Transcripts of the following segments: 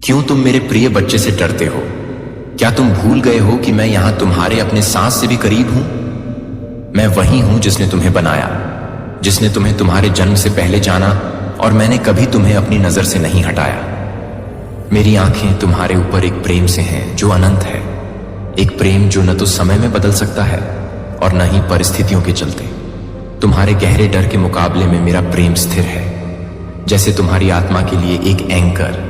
क्यों तुम मेरे प्रिय बच्चे से डरते हो? क्या तुम भूल गए हो कि मैं यहां तुम्हारे अपने सांस से भी करीब हूं? मैं वही हूं जिसने तुम्हें बनाया, जिसने तुम्हें तुम्हारे जन्म से पहले जाना, और मैंने कभी तुम्हें अपनी नजर से नहीं हटाया। मेरी आंखें तुम्हारे ऊपर एक प्रेम से हैं जो अनंत है, एक प्रेम जो न तो समय में बदल सकता है और न ही परिस्थितियों के चलते। तुम्हारे गहरे डर के मुकाबले में मेरा प्रेम स्थिर है, जैसे तुम्हारी आत्मा के लिए एक एंकर।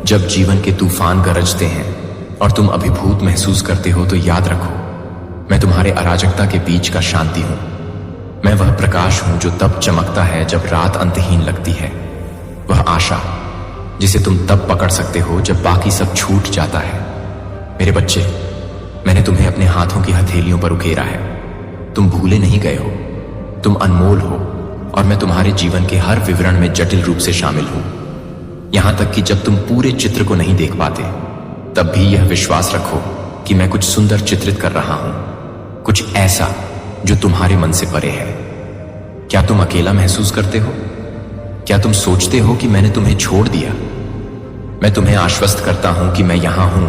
जब जीवन के तूफान गरजते हैं और तुम अभिभूत महसूस करते हो तो याद रखो, मैं तुम्हारे अराजकता के बीच का शांति हूं। मैं वह प्रकाश हूं जो तब चमकता है जब रात अंतहीन लगती है, वह आशा जिसे तुम तब पकड़ सकते हो जब बाकी सब छूट जाता है। मेरे बच्चे, मैंने तुम्हें अपने हाथों की हथेलियों पर उकेरा है। तुम भूले नहीं गए हो, तुम अनमोल हो, और मैं तुम्हारे जीवन के हर विवरण में जटिल रूप से शामिल हूं। यहां तक कि जब तुम पूरे चित्र को नहीं देख पाते, तब भी यह विश्वास रखो कि मैं कुछ सुंदर चित्रित कर रहा हूं, कुछ ऐसा जो तुम्हारे मन से परे है। क्या तुम अकेला महसूस करते हो? क्या तुम सोचते हो कि मैंने तुम्हें छोड़ दिया? मैं तुम्हें आश्वस्त करता हूं कि मैं यहां हूं,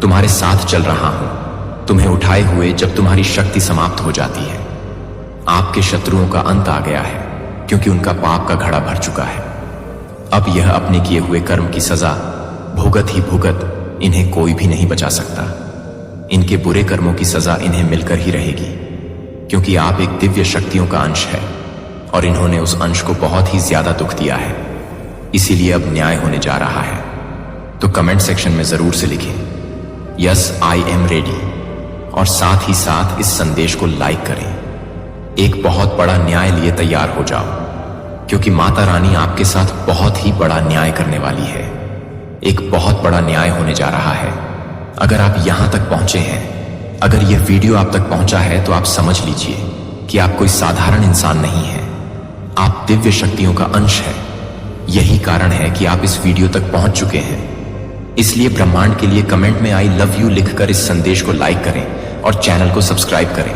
तुम्हारे साथ चल रहा हूं, तुम्हें उठाए हुए जब तुम्हारी शक्ति समाप्त हो जाती है। आपके शत्रुओं का अंत आ गया है, क्योंकि उनका पाप का घड़ा भर चुका है। अब यह अपने किए हुए कर्म की सजा भुगत ही भुगत, इन्हें कोई भी नहीं बचा सकता। इनके बुरे कर्मों की सजा इन्हें मिलकर ही रहेगी, क्योंकि आप एक दिव्य शक्तियों का अंश है और इन्होंने उस अंश को बहुत ही ज्यादा दुख दिया है। इसीलिए अब न्याय होने जा रहा है। तो कमेंट सेक्शन में जरूर से लिखें, यस आई एम रेडी, और साथ ही साथ इस संदेश को लाइक करें। एक बहुत बड़ा न्याय लिए तैयार हो जाओ, क्योंकि माता रानी आपके साथ बहुत ही बड़ा न्याय करने वाली है। एक बहुत बड़ा न्याय होने जा रहा है। अगर आप यहां तक पहुंचे हैं, अगर यह वीडियो आप तक पहुंचा है, तो आप समझ लीजिए कि आप कोई साधारण इंसान नहीं है, आप दिव्य शक्तियों का अंश है। यही कारण है कि आप इस वीडियो तक पहुंच चुके हैं। इसलिए ब्रह्मांड के लिए कमेंट में आई लव यू लिखकर इस संदेश को लाइक करें और चैनल को सब्सक्राइब करें।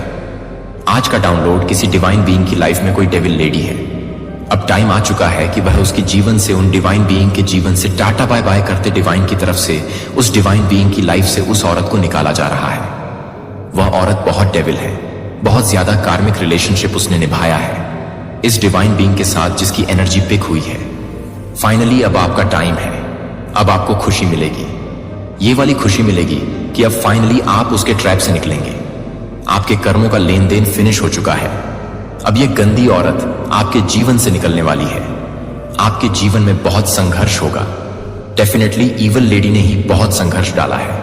आज का डाउनलोड किसी डिवाइन बीइंग की लाइफ में कोई डेविल लेडी है। अब टाइम आ चुका है कि वह उसके जीवन से, उन डिवाइन बीइंग के जीवन से टाटा बाय बाय करते डिवाइन की तरफ से उस डिवाइन बीइंग की लाइफ से उस औरत को निकाला जा रहा है। वह औरत बहुत डेविल है, बहुत ज्यादा कार्मिक रिलेशनशिप उसने निभाया है इस डिवाइन बीइंग के साथ, जिसकी एनर्जी पिक हुई है। फाइनली अब आपका टाइम है, अब आपको खुशी मिलेगी। ये वाली खुशी मिलेगी कि अब फाइनली आप उसके ट्रैप से निकलेंगे। आपके कर्मों का लेन देन फिनिश हो चुका है। अब ये गंदी औरत आपके जीवन से निकलने वाली है। आपके जीवन में बहुत संघर्ष होगा। डेफिनेटली ईवल लेडी ने ही बहुत संघर्ष डाला है।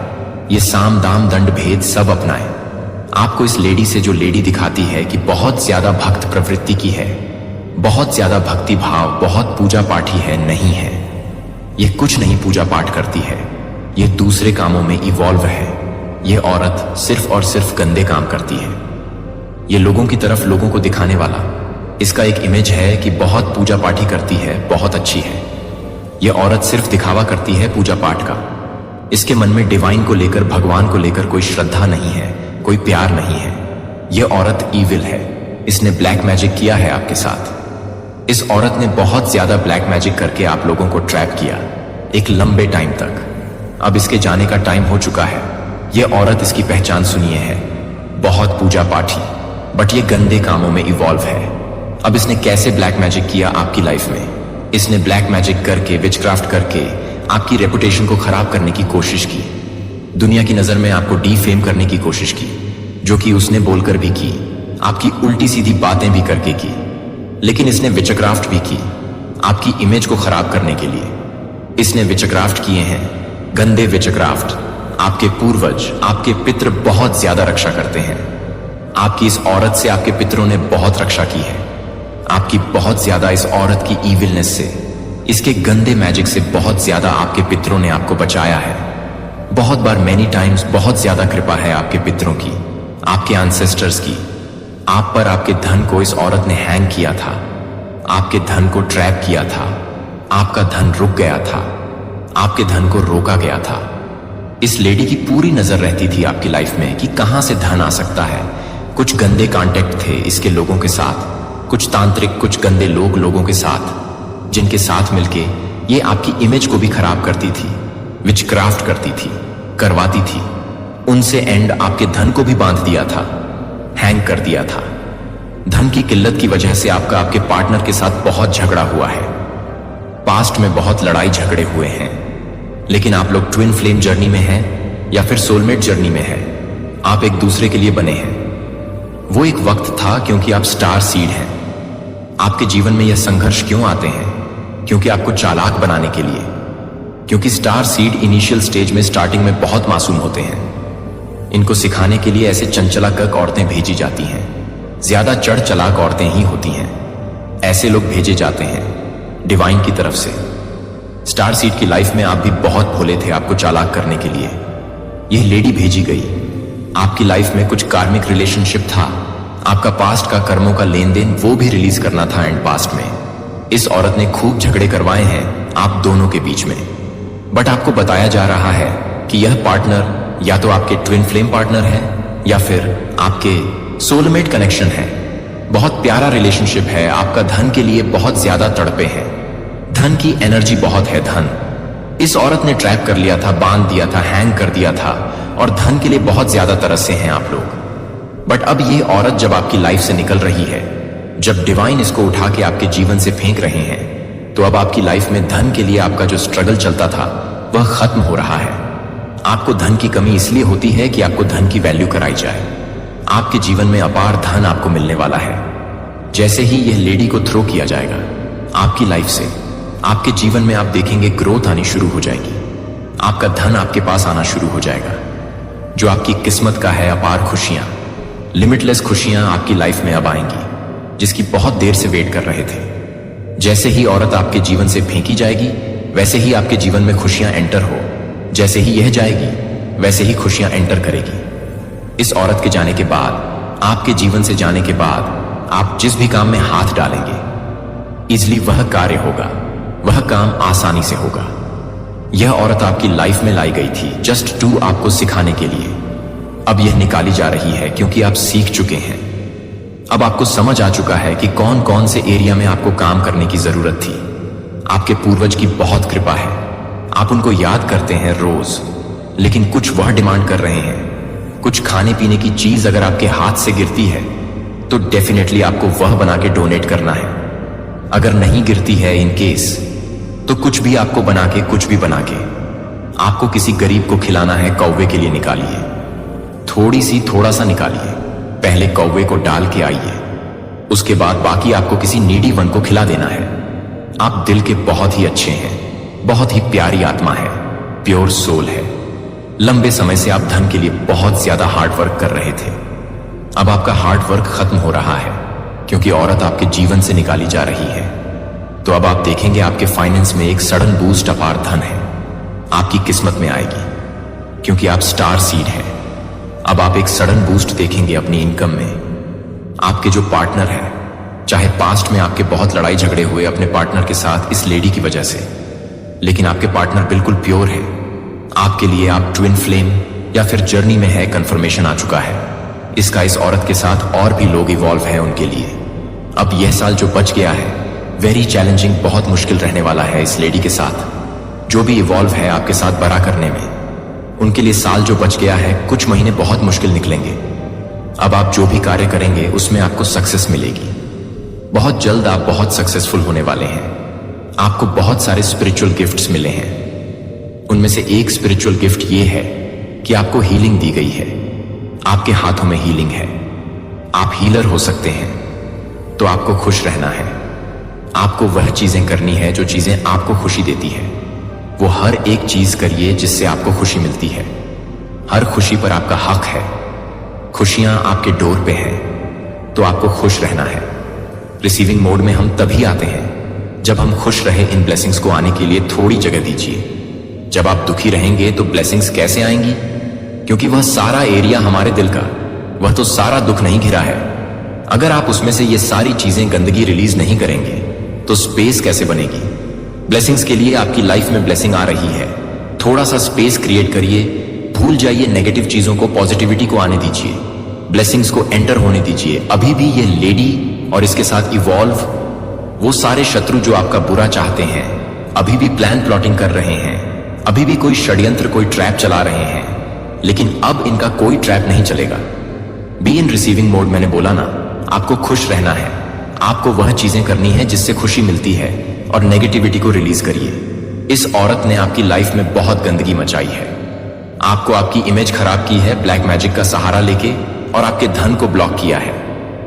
ये साम दाम दंड भेद सब अपनाए। आपको इस लेडी से, जो लेडी दिखाती है कि बहुत ज्यादा भक्त प्रवृत्ति की है, बहुत ज्यादा भक्ति भाव, बहुत पूजा पाठी है, नहीं है। ये कुछ नहीं पूजा पाठ करती है, ये दूसरे कामों में इवॉल्व है। ये औरत सिर्फ और सिर्फ गंदे काम करती है। ये लोगों की तरफ लोगों को दिखाने वाला, इसका एक इमेज है कि बहुत पूजा पाठी करती है, बहुत अच्छी है। ये औरत सिर्फ दिखावा करती है पूजा पाठ का। इसके मन में डिवाइन को लेकर, भगवान को लेकर कोई श्रद्धा नहीं है, कोई प्यार नहीं है। ये औरत ईविल है। इसने ब्लैक मैजिक किया है आपके साथ। इस औरत ने बहुत ज्यादा ब्लैक मैजिक करके आप लोगों को ट्रैप किया एक लंबे टाइम तक। अब इसके जाने का टाइम हो चुका है। ये औरत, इसकी पहचान सुनिए, है बहुत पूजा पाठी, बट ये गंदे कामों में इवॉल्व है। अब इसने कैसे ब्लैक मैजिक किया आपकी लाइफ में? इसने ब्लैक मैजिक करके, विचक्राफ्ट करके आपकी रेपुटेशन को खराब करने की कोशिश की। दुनिया की नजर में आपको डीफेम करने की कोशिश की, जो कि उसने बोलकर भी की, आपकी उल्टी सीधी बातें भी करके की। लेकिन इसने विचक्राफ्ट भी की आपकी इमेज को खराब करने के लिए। इसने विचक्राफ्ट किए हैं, गंदे विचक्राफ्ट। आपके पूर्वज, आपके पितृ बहुत ज्यादा रक्षा करते हैं। आपकी इस औरत से आपके पितरों ने बहुत रक्षा की है। आपकी बहुत ज्यादा इस औरत की ईविलनेस से, इसके गंदे मैजिक से बहुत ज्यादा आपके पितरों ने आपको बचाया है। बहुत बार, मैनी टाइम्स, बहुत ज्यादा कृपा है आपके पितरों की, आपके एंसेस्टर्स की। आप पर, आपके धन को इस औरत ने हैंग किया था, आपके धन को ट्रैप किया था। आपका धन रुक गया था, आपके धन को रोका गया था। इस लेडी की पूरी नजर रहती थी आपकी लाइफ में कि कहां से धन आ सकता है। कुछ गंदे कॉन्टेक्ट थे इसके लोगों के साथ, कुछ तांत्रिक, कुछ गंदे लोगों के साथ, जिनके साथ मिलके ये आपकी इमेज को भी खराब करती थी। विचक्राफ्ट करती थी, करवाती थी। उनसे एंड आपके धन को भी बांध दिया था, हैंग कर दिया था। धन की किल्लत की वजह से आपका आपके पार्टनर के साथ बहुत झगड़ा हुआ है। पास्ट में बहुत लड़ाई झगड़े हुए हैं, लेकिन आप लोग ट्विन फ्लेम जर्नी में हैं या फिर सोलमेट जर्नी में हैं। आप एक दूसरे के लिए बने हैं। वो एक वक्त था क्योंकि आप स्टार सीड हैं। आपके जीवन में यह संघर्ष क्यों आते हैं? क्योंकि आपको चालाक बनाने के लिए। क्योंकि स्टार सीड इनिशियल स्टेज में स्टार्टिंग में बहुत मासूम होते हैं। इनको सिखाने के लिए ऐसे चंचलाकक औरतें भेजी जाती हैं। ज्यादा चढ़ चलाक औरतें ही होती हैं। ऐसे लोग भेजे जाते हैं डिवाइन की तरफ से। स्टार सीड की लाइफ में आप भी बहुत भोले थे आपको चालाक करने के लिए। यह लेडी भेजी गई। आपकी लाइफ में कुछ कार्मिक रिलेशनशिप था। आपका पास्ट का कर्मों का लेन देन वो भी रिलीज करना था एंड पास्ट में। इस औरत ने खूब झगड़े करवाए हैं आप दोनों के बीच में। बट आपको बताया जा रहा है कि यह पार्टनर या तो आपके ट्विन फ्लेम पार्टनर है या फिर आपके सोलमेट कनेक्शन है। बहुत प्यारा रिलेशनशिप है। आपका धन के लिए बहुत ज्यादा तड़पे हैं। धन की एनर्जी बहुत है। धन इस औरत ने ट्रैप कर लिया था, बांध दिया था, हैंग कर दिया था और धन के लिए बहुत ज्यादा तरसे हैं आप लोग। बट अब ये औरत जब आपकी लाइफ से निकल रही है, जब डिवाइन इसको उठा के आपके जीवन से फेंक रहे हैं, तो अब आपकी लाइफ में धन के लिए आपका जो स्ट्रगल चलता था वह खत्म हो रहा है। आपको धन की कमी इसलिए होती है कि आपको धन की वैल्यू कराई जाए। आपके जीवन में अपार धन आपको मिलने वाला है। जैसे ही यह लेडी को थ्रो किया जाएगा आपकी लाइफ से, आपके जीवन में आप देखेंगे ग्रोथ आनी शुरू हो जाएगी। आपका धन आपके पास आना शुरू हो जाएगा। जो आपकी किस्मत का है अपार खुशियां, लिमिटलेस खुशियां आपकी लाइफ में अब आएंगी, जिसकी बहुत देर से वेट कर रहे थे। जैसे ही औरत आपके जीवन से फेंकी जाएगी वैसे ही आपके जीवन में खुशियां एंटर हो। जैसे ही यह जाएगी वैसे ही खुशियां एंटर करेगी। इस औरत के जाने के बाद, आपके जीवन से जाने के बाद आप जिस भी काम में हाथ डालेंगे इजली वह कार्य होगा, वह काम आसानी से होगा। यह औरत आपकी लाइफ में लाई गई थी जस्ट टू आपको सिखाने के लिए। अब यह निकाली जा रही है क्योंकि आप सीख चुके हैं। अब आपको समझ आ चुका है कि कौन कौन से एरिया में आपको काम करने की जरूरत थी। आपके पूर्वज की बहुत कृपा है। आप उनको याद करते हैं रोज, लेकिन कुछ वह डिमांड कर रहे हैं। कुछ खाने पीने की चीज अगर आपके हाथ से गिरती है तो डेफिनेटली आपको वह बना के डोनेट करना है। अगर नहीं गिरती है इन केस, तो कुछ भी आपको बना के, कुछ भी बना के आपको किसी गरीब को खिलाना है। कौवे के लिए निकालिए, थोड़ा सा निकालिए। पहले कौवे को डाल के आइए, उसके बाद बाकी आपको किसी नीडी वन को खिला देना है। आप दिल के बहुत ही अच्छे हैं, बहुत ही प्यारी आत्मा है, प्योर सोल है। लंबे समय से आप धन के लिए बहुत ज्यादा हार्ड वर्क कर रहे थे। अब आपका हार्ड वर्क खत्म हो रहा है क्योंकि औरत आपके जीवन से निकाली जा रही है। तो अब आप देखेंगे आपके फाइनेंस में एक सडन बूस्ट अपार धन है आपकी किस्मत में आएगी क्योंकि आप स्टार सीड हैं। अब आप एक सडन बूस्ट देखेंगे अपनी इनकम में। आपके जो पार्टनर है, चाहे पास्ट में आपके बहुत लड़ाई झगड़े हुए अपने पार्टनर के साथ इस लेडी की वजह से, लेकिन आपके पार्टनर बिल्कुल प्योर है आपके लिए। आप ट्विन फ्लेम या फिर जर्नी में है, कंफर्मेशन आ चुका है इसका। इस औरत के साथ और भी लोग इवॉल्व हैं उनके लिए। अब यह साल जो बच गया है वेरी चैलेंजिंग, बहुत मुश्किल रहने वाला है इस लेडी के साथ। जो भी इवॉल्व है आपके साथ बड़ा करने में, उनके लिए साल जो बच गया है, कुछ महीने बहुत मुश्किल निकलेंगे। अब आप जो भी कार्य करेंगे उसमें आपको सक्सेस मिलेगी। बहुत जल्द आप बहुत सक्सेसफुल होने वाले हैं। आपको बहुत सारे स्पिरिचुअल गिफ्ट्स मिले हैं। उनमें से एक स्पिरिचुअल गिफ्ट ये है कि आपको हीलिंग दी गई है। आपके हाथों में हीलिंग है। आप हीलर हो सकते हैं। तो आपको खुश रहना है। आपको वह चीजें करनी है जो चीजें आपको खुशी देती है। वो हर एक चीज करिए जिससे आपको खुशी मिलती है। हर खुशी पर आपका हक है। खुशियां आपके डोर पे हैं, तो आपको खुश रहना है। रिसीविंग मोड में हम तभी आते हैं जब हम खुश रहे। इन ब्लेसिंग्स को आने के लिए थोड़ी जगह दीजिए। जब आप दुखी रहेंगे तो ब्लेसिंग्स कैसे आएंगी? क्योंकि वह सारा एरिया हमारे दिल का, वह तो सारा दुख नहीं घिरा है। अगर आप उसमें से ये सारी चीजें, गंदगी रिलीज नहीं करेंगे तो स्पेस कैसे बनेगी? ब्लेसिंग्स के लिए आपकी लाइफ में ब्लेसिंग आ रही है। थोड़ा सा स्पेस क्रिएट करिए। भूल जाइए नेगेटिव चीजों को, पॉजिटिविटी को आने दीजिए। ब्लेसिंग्स को एंटर होने दीजिए। अभी भी ये लेडी और इसके साथ इवॉल्व वो सारे शत्रु जो आपका बुरा चाहते हैं, अभी भी प्लान प्लॉटिंग कर रहे हैं अभी भी कोई षड्यंत्र, कोई ट्रैप चला रहे हैं, लेकिन अब इनका कोई ट्रैप नहीं चलेगा। Be in receiving mode. मैंने बोला ना, आपको खुश रहना है, आपको वह चीजें करनी है जिससे खुशी मिलती है, और नेगेटिविटी को रिलीज करिए। इस औरत ने आपकी लाइफ में बहुत गंदगी मचाई है, आपको आपकी इमेज खराब की है ब्लैक मैजिक का सहारा लेके, और आपके धन को ब्लॉक किया है।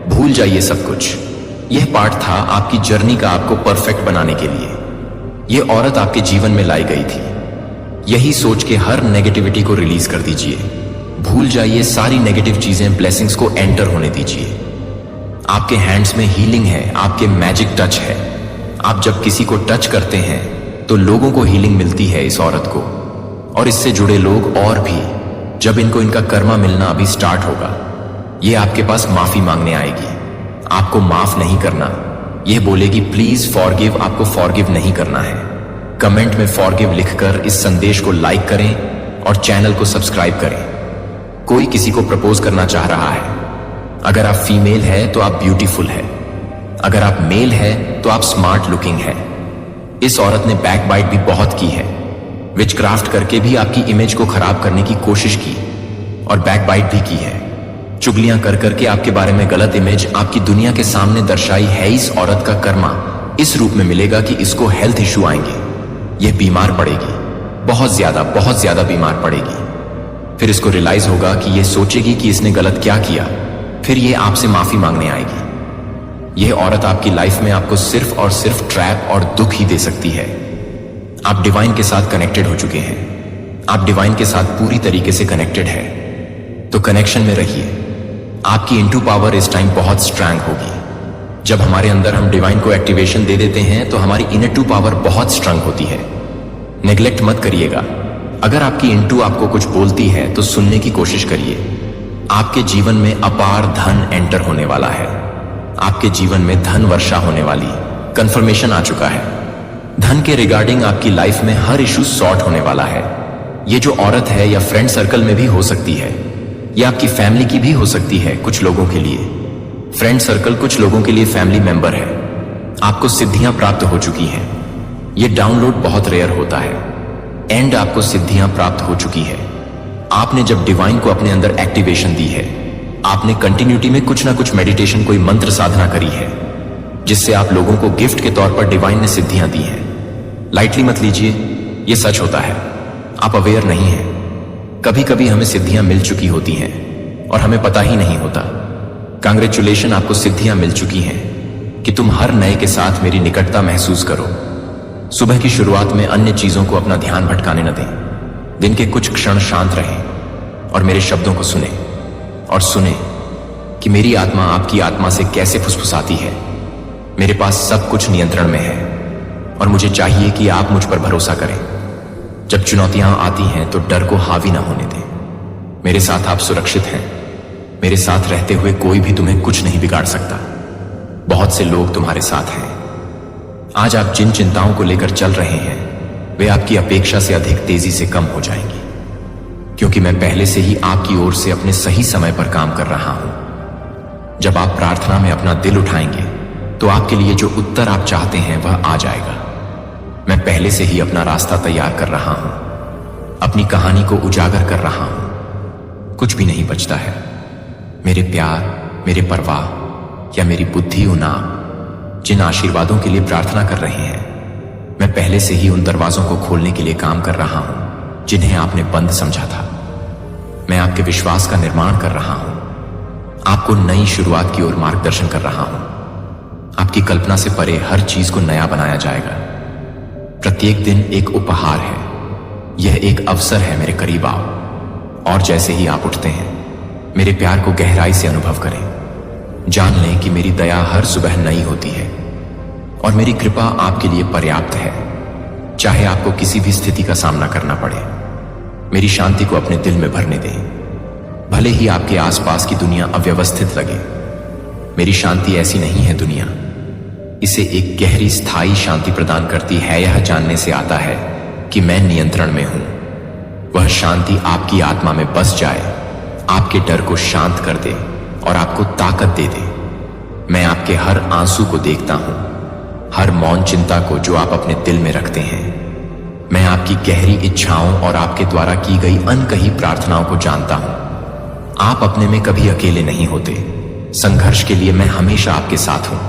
भूल जाइए सब कुछ। यह पार्ट था आपकी जर्नी का, आपको परफेक्ट बनाने के लिए। यह औरत आपके जीवन में लाई गई थी। यही सोच के हर नेगेटिविटी को रिलीज कर दीजिए। भूल जाइए सारी नेगेटिव चीजें, ब्लेसिंग्स को एंटर होने दीजिए। आपके हैंड्स में हीलिंग है, आपके मैजिक टच है। आप जब किसी को टच करते हैं तो लोगों को हीलिंग मिलती है, इस औरत को और इससे जुड़े लोग और भी। जब इनको इनका कर्मा मिलना अभी स्टार्ट होगा, ये आपके पास माफी मांगने आएगी। आपको माफ नहीं करना, यह बोलेगी प्लीज फॉरगिव। आपको फॉरगिव नहीं करना है। कमेंट में फॉरगिव लिखकर इस संदेश को लाइक करें और चैनल को सब्सक्राइब करें। कोई किसी को प्रपोज करना चाह रहा है। अगर आप फीमेल है तो आप ब्यूटीफुल है, अगर आप मेल है तो आप स्मार्ट लुकिंग है। इस औरत ने बैकबाइट भी बहुत की है, विचक्राफ्ट करके भी आपकी इमेज को खराब करने की कोशिश की, और बैकबाइट भी की है। चुगलियां कर करके आपके बारे में गलत इमेज आपकी दुनिया के सामने दर्शाई है। इस औरत का कर्मा इस रूप में मिलेगा कि इसको हेल्थ इश्यू आएंगे। यह बीमार पड़ेगी, बहुत ज्यादा बीमार पड़ेगी। फिर इसको रियलाइज होगा कि यह सोचेगी कि इसने गलत क्या किया, फिर यह आपसे माफी मांगने आएगी। यह औरत आपकी लाइफ में आपको सिर्फ और सिर्फ ट्रैप और दुख ही दे सकती है। आप डिवाइन के साथ कनेक्टेड हो चुके हैं, आप डिवाइन के साथ पूरी तरीके से कनेक्टेड है, तो कनेक्शन में रहिए। आपकी इनटू पावर इस टाइम बहुत स्ट्रांग होगी। जब हमारे अंदर हम डिवाइन को एक्टिवेशन दे देते हैं तो हमारी इनर टू पावर बहुत स्ट्रांग होती है। नेग्लेक्ट मत करिएगा। अगर आपकी इनटू आपको कुछ बोलती है तो सुनने की कोशिश करिए। आपके जीवन में अपार धन एंटर होने वाला है, आपके जीवन में धन वर्षा होने वाली कंफर्मेशन आ चुका है। धन के रिगार्डिंग आपकी लाइफ में हर इशू सॉर्ट होने वाला है। ये जो औरत है या फ्रेंड सर्कल में भी हो सकती है, या आपकी फैमिली की भी हो सकती है। कुछ लोगों के लिए फ्रेंड सर्कल, कुछ लोगों के लिए फैमिली मेंबर है। आपको सिद्धियां प्राप्त हो चुकी हैं। ये डाउनलोड बहुत रेयर होता है। एंड आपको सिद्धियां प्राप्त हो चुकी है। आपने जब डिवाइन को अपने अंदर एक्टिवेशन दी है, आपने कंटिन्यूटी में कुछ ना कुछ मेडिटेशन, कोई मंत्र साधना करी है, जिससे आप लोगों को गिफ्ट के तौर पर डिवाइन ने सिद्धियां दी हैं। लाइटली मत लीजिए, ये सच होता है। आप अवेयर नहीं हैं। कभी कभी हमें सिद्धियां मिल चुकी होती हैं और हमें पता ही नहीं होता। कांग्रेचुलेशन, आपको सिद्धियां मिल चुकी हैं कि तुम हर नए के साथ मेरी निकटता महसूस करो। सुबह की शुरुआत में अन्य चीजों को अपना ध्यान भटकाने न दें। दिन के कुछ क्षण शांत रहें और मेरे शब्दों को सुने, और सुने कि मेरी आत्मा आपकी आत्मा से कैसे फुसफुसाती है। मेरे पास सब कुछ नियंत्रण में है और मुझे चाहिए कि आप मुझ पर भरोसा करें। जब चुनौतियां आती हैं तो डर को हावी ना होने दें। मेरे साथ आप सुरक्षित हैं। मेरे साथ रहते हुए कोई भी तुम्हें कुछ नहीं बिगाड़ सकता। बहुत से लोग तुम्हारे साथ हैं। आज आप जिन चिंताओं को लेकर चल रहे हैं, वे आपकी अपेक्षा से अधिक तेजी से कम हो जाएंगी, क्योंकि मैं पहले से ही आपकी ओर से अपने सही समय पर काम कर रहा हूं। जब आप प्रार्थना में अपना दिल उठाएंगे तो आपके लिए जो उत्तर आप चाहते हैं वह आ जाएगा। मैं पहले से ही अपना रास्ता तैयार कर रहा हूं, अपनी कहानी को उजागर कर रहा हूं। कुछ भी नहीं बचता है। मेरे प्यार, मेरे परवाह या मेरी बुद्धि, उन आप जिन आशीर्वादों के लिए प्रार्थना कर रहे हैं, मैं पहले से ही उन दरवाजों को खोलने के लिए काम कर रहा हूं जिन्हें आपने बंद समझा था। मैं आपके विश्वास का निर्माण कर रहा हूं, आपको नई शुरुआत की ओर मार्गदर्शन कर रहा हूं। आपकी कल्पना से परे हर चीज को नया बनाया जाएगा। प्रत्येक दिन एक उपहार है। यह एक अवसर है, मेरे करीब आओ। और जैसे ही आप उठते हैं, मेरे प्यार को गहराई से अनुभव करें। जान लें कि मेरी दया हर सुबह नई होती है और मेरी कृपा आपके लिए पर्याप्त है। चाहे आपको किसी भी स्थिति का सामना करना पड़े, मेरी शांति को अपने दिल में भरने दें। भले ही आपके आसपास की दुनिया अव्यवस्थित लगे, मेरी शांति ऐसी नहीं है। दुनिया इसे एक गहरी स्थायी शांति प्रदान करती है। यह जानने से आता है कि मैं नियंत्रण में हूं। वह शांति आपकी आत्मा में बस जाए, आपके डर को शांत कर दे और आपको ताकत दे दे। मैं आपके हर आंसू को देखता हूं, हर मौन चिंता को जो आप अपने दिल में रखते हैं। मैं आपकी गहरी इच्छाओं और आपके द्वारा की गई अनकही प्रार्थनाओं को जानता हूं। आप अपने में कभी अकेले नहीं होते। संघर्ष के लिए मैं हमेशा आपके साथ हूं।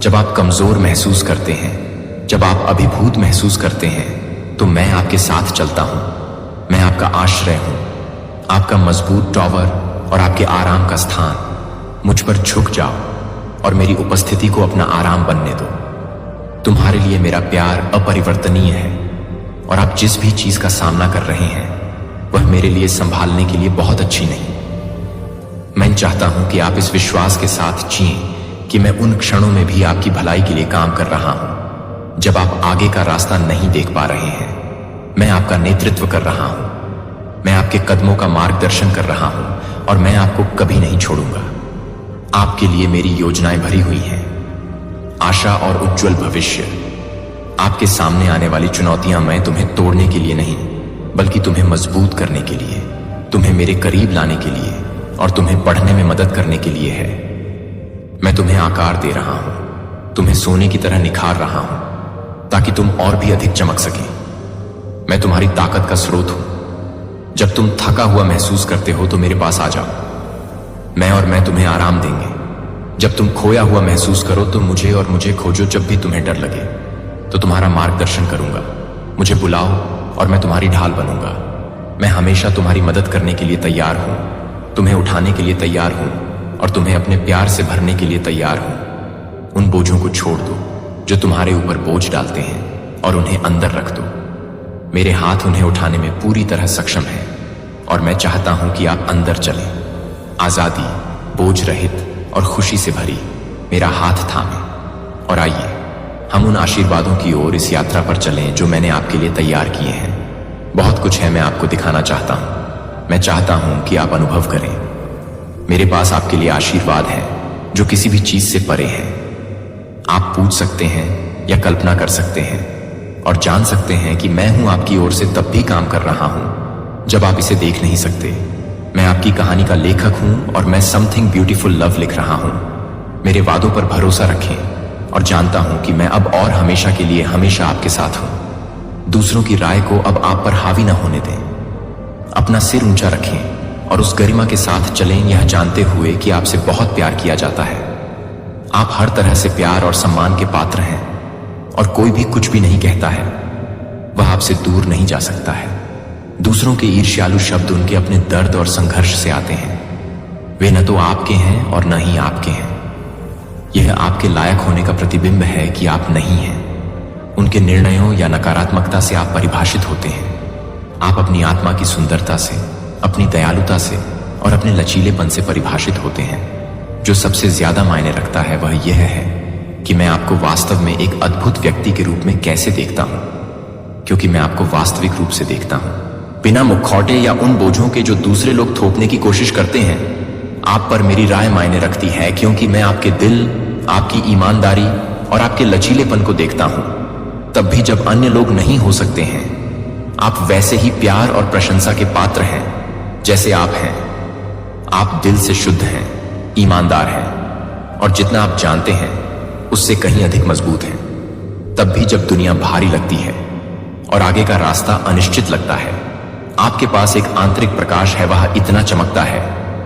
जब आप कमजोर महसूस करते हैं, जब आप अभिभूत महसूस करते हैं, तो मैं आपके साथ चलता हूं। मैं आपका आश्रय हूं, आपका मजबूत टॉवर और आपके आराम का स्थान। मुझ पर झुक जाओ और मेरी उपस्थिति को अपना आराम बनने दो। तुम्हारे लिए मेरा प्यार अपरिवर्तनीय है और आप जिस भी चीज का सामना कर रहे हैं वह मेरे लिए संभालने के लिए बहुत अच्छी नहीं। मैं चाहता हूं कि आप इस विश्वास के साथ जिएं कि मैं उन क्षणों में भी आपकी भलाई के लिए काम कर रहा हूं जब आप आगे का रास्ता नहीं देख पा रहे हैं। मैं आपका नेतृत्व कर रहा हूं, मैं आपके कदमों का मार्गदर्शन कर रहा हूं और मैं आपको कभी नहीं छोड़ूंगा। आपके लिए मेरी योजनाएं भरी हुई हैं, आशा और उज्जवल भविष्य। आपके सामने आने वाली चुनौतियां मैं तुम्हें तोड़ने के लिए नहीं बल्कि तुम्हें मजबूत करने के लिए, तुम्हें मेरे करीब लाने के लिए और तुम्हें बढ़ने में मदद करने के लिए है। मैं तुम्हें आकार दे रहा हूं, तुम्हें सोने की तरह निखार रहा हूं ताकि तुम और भी अधिक चमक सके। मैं तुम्हारी ताकत का स्रोत हूं। जब तुम थका हुआ महसूस करते हो तो मेरे पास आ जाओ। मैं तुम्हें आराम देंगे। जब तुम खोया हुआ महसूस करो तो मुझे खोजो। जब भी तुम्हें डर लगे तो तुम्हारा मार्गदर्शन करूंगा। मुझे बुलाओ और मैं तुम्हारी ढाल बनूंगा। मैं हमेशा तुम्हारी मदद करने के लिए तैयार हूं, तुम्हें उठाने के लिए तैयार हूं और तुम्हें अपने प्यार से भरने के लिए तैयार हूं। उन बोझों को छोड़ दो जो तुम्हारे ऊपर बोझ डालते हैं और उन्हें अंदर रख दो। मेरे हाथ उन्हें उठाने में पूरी तरह सक्षम है और मैं चाहता हूं कि आप अंदर चलें, आजादी, बोझ रहित और खुशी से भरी मेरा हाथ थामे। और आइए हम उन आशीर्वादों की ओर इस यात्रा पर चलें जो मैंने आपके लिए तैयार किए हैं। बहुत कुछ है मैं आपको दिखाना चाहता हूं। मैं चाहता हूं कि आप अनुभव करें। मेरे पास आपके लिए आशीर्वाद है जो किसी भी चीज से परे है। आप पूछ सकते हैं या कल्पना कर सकते हैं और जान सकते हैं कि मैं हूं आपकी ओर से तब भी काम कर रहा हूं जब आप इसे देख नहीं सकते। मैं आपकी कहानी का लेखक हूं और मैं समथिंग ब्यूटीफुल लव लिख रहा हूं। मेरे वादों पर भरोसा रखें और जानता हूं कि मैं अब और हमेशा के लिए हमेशा आपके साथ हूं। दूसरों की राय को अब आप पर हावी न होने दें। अपना सिर ऊंचा रखें और उस गरिमा के साथ चलें, यह जानते हुए कि आपसे बहुत प्यार किया जाता है। आप हर तरह से प्यार और सम्मान के पात्र हैं और कोई भी कुछ भी नहीं कहता है वह आपसे दूर नहीं जा सकता है। दूसरों के ईर्ष्यालु शब्द उनके अपने दर्द और संघर्ष से आते हैं। वे न तो आपके हैं और न ही आपके हैं। यह आपके लायक होने का प्रतिबिंब है कि आप नहीं हैं। उनके निर्णयों या नकारात्मकता से आप परिभाषित होते हैं। आप अपनी आत्मा की सुंदरता से, अपनी दयालुता से और अपने लचीलेपन से परिभाषित होते हैं। जो सबसे ज्यादा मायने रखता है वह यह है कि मैं आपको वास्तव में एक अद्भुत व्यक्ति के रूप में कैसे देखता हूं, क्योंकि मैं आपको वास्तविक रूप से देखता हूं, बिना मुखौटे या उन बोझों के जो दूसरे लोग थोपने की कोशिश करते हैं। आप पर मेरी राय मायने रखती है क्योंकि मैं आपके दिल, आपकी ईमानदारी और आपके लचीलेपन को देखता हूं। तब भी जब अन्य लोग नहीं हो सकते हैं, आप वैसे ही प्यार और प्रशंसा के पात्र हैं जैसे आप हैं। आप दिल से शुद्ध हैं, ईमानदार हैं और जितना आप जानते हैं उससे कहीं अधिक मजबूत हैं। तब भी जब दुनिया भारी लगती है और आगे का रास्ता अनिश्चित लगता है, आपके पास एक आंतरिक प्रकाश है। वह इतना चमकता है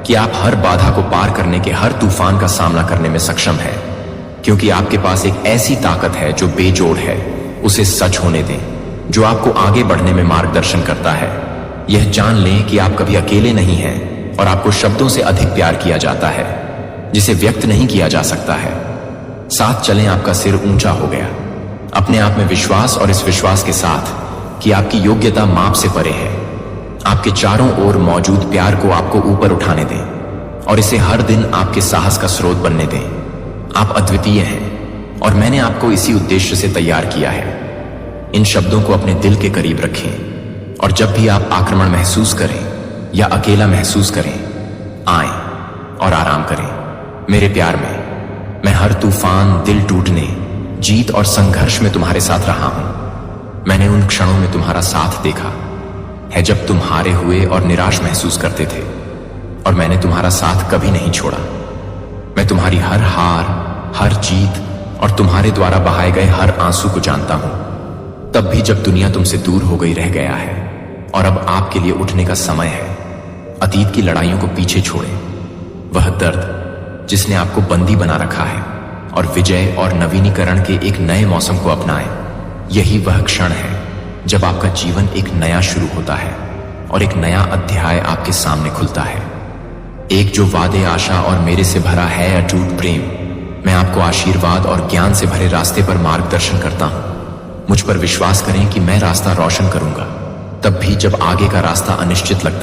कि आप हर बाधा को पार करने के, हर तूफान का सामना करने में सक्षम हैं, क्योंकि आपके पास एक ऐसी ताकत है जो बेजोड़ है। उसे सच होने दें जो आपको आगे बढ़ने में मार्गदर्शन करता है। यह जान लें कि आप कभी अकेले नहीं हैं और आपको शब्दों से अधिक प्यार किया जाता है जिसे व्यक्त नहीं किया जा सकता है। साथ चलें, आपका सिर ऊंचा हो गया, अपने आप में विश्वास और इस विश्वास के साथ कि आपकी योग्यता माप से परे है। आपके चारों ओर मौजूद प्यार को आपको ऊपर उठाने दें और इसे हर दिन आपके साहस का स्रोत बनने दें। आप अद्वितीय हैं और मैंने आपको इसी उद्देश्य से तैयार किया है। इन शब्दों को अपने दिल के करीब रखें और जब भी आप आक्रमण महसूस करें या अकेला महसूस करें, आएं और आराम करें मेरे प्यार में। मैं हर तूफान, दिल टूटने, जीत और संघर्ष में तुम्हारे साथ रहा हूं। मैंने उन क्षणों में तुम्हारा साथ देखा है जब तुम हारे हुए और निराश महसूस करते थे, और मैंने तुम्हारा साथ कभी नहीं छोड़ा। मैं तुम्हारी हर हार, हर जीत और तुम्हारे द्वारा बहाए गए हर आंसू को जानता हूं। तब भी जब दुनिया तुमसे दूर हो गई रह गया है और अब आपके लिए उठने का समय है। अतीत की लड़ाइयों को पीछे छोड़ें। वह दर्द जिसने आपको बंदी बना रखा है और विजय और नवीनीकरण के एक नए मौसम को अपनाएं। यही वह क्षण है जब आपका जीवन एक नया शुरू होता है और एक नया अध्याय आपके सामने खुलता है। एक जो वादे आशा और मेरे से भरा है अटूट प्रेम। मैं आपको आशीर्वाद और ज्ञान से भरे रास्ते पर मार्गदर्शन करता हूं। मुझ पर विश्वास करें कि मैं रास्ता रोशन करूंगा, तब भी जब आगे का रास्ता अनिश्चित लगता